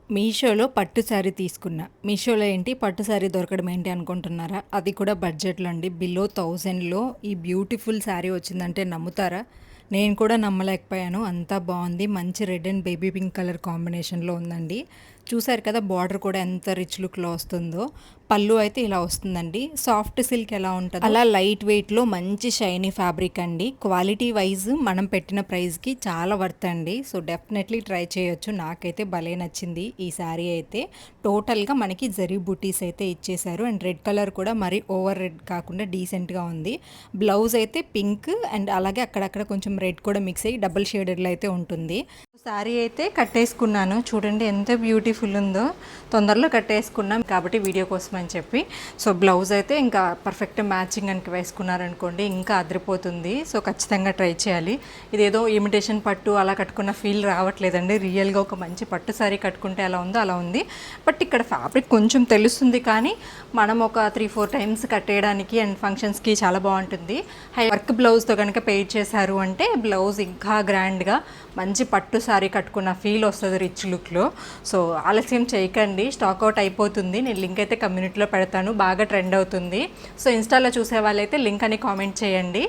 మీషోలో పట్టు శారీ తీసుకున్నా. మీషోలో ఏంటి పట్టు శారీ దొరకడం ఏంటి అనుకుంటున్నారా? అది కూడా బడ్జెట్‌లో అండి. బిలో 1000లో ఈ బ్యూటిఫుల్ శారీ వచ్చిందంటే నమ్ముతారా? నేను కూడా నమ్మలేకపోయాను. అంతా బాగుంది. మంచి red and baby pink colour కాంబినేషన్‌లో ఉందండి. చూసారు కదా బార్డర్ కూడా ఎంత రిచ్ లుక్‌లో వస్తుందో. పళ్ళు అయితే ఇలా వస్తుందండి. సాఫ్ట్ సిల్క్ ఎలా ఉంటదో అలా లైట్ వెయిట్‌లో మంచి షైనీ ఫ్యాబ్రిక్ అండి. క్వాలిటీ వైజ్ మనం పెట్టిన ప్రైస్‌కి చాలా వర్త్ అండి. సో డెఫినెట్లీ ట్రై చేయొచ్చు. నాకైతే భలే నచ్చింది ఈ శారీ అయితే. టోటల్‌గా మనకి జరీ బూటీస్ అయితే ఇచ్చేశారు. అండ్ రెడ్ కలర్ కూడా మరీ ఓవర్ రెడ్ కాకుండా డీసెంట్‌గా ఉంది. బ్లౌజ్ అయితే పింక్ అండ్ అలాగే అక్కడక్కడ కొంచెం రెడ్ కూడా మిక్స్ అయ్యి డబుల్ షేడెడ్‌లో అయితే ఉంటుంది. శారీ అయితే కట్టేసుకున్నాను. చూడండి ఎంత బ్యూటిఫుల్ ఉందో. తొందరలో కట్టేసుకున్నాం కాబట్టి వీడియో కోసం అని చెప్పి. సో బ్లౌజ్ అయితే ఇంకా పర్ఫెక్ట్ మ్యాచింగ్ కనుక వేసుకున్నారనుకోండి ఇంకా అదిరిపోతుంది. సో ఖచ్చితంగా ట్రై చేయాలి. ఇదేదో ఇమిటేషన్ పట్టు అలా కట్టుకున్న ఫీల్ రావట్లేదండి. రియల్గా ఒక మంచి పట్టు శారీ కట్టుకుంటే ఎలా ఉందో అలా ఉంది. బట్ ఇక్కడ ఫ్యాబ్రిక్ కొంచెం తెలుస్తుంది కానీ మనం ఒక 3-4 టైమ్స్ కట్టేయడానికి అండ్ ఫంక్షన్స్కి చాలా బాగుంటుంది. హై వర్క్ బ్లౌజ్తో కనుక పెయిర్ చేశారు అంటే బ్లౌజ్ ఇంకా గ్రాండ్గా మంచి పట్టు శారీ కట్టుకున్న ఫీల్ వస్తుంది రిచ్ లుక్లో. సో ఆలస్యం చేయకండి, స్టాక్ అవుట్ అయిపోతుంది. నేను లింక్ అయితే కమ్యూనిటీలో పెడతాను, బాగా ట్రెండ్ అవుతుంది. సో ఇన్స్టాలో చూసే వాళ్ళైతే లింక్ అని కామెంట్ చేయండి.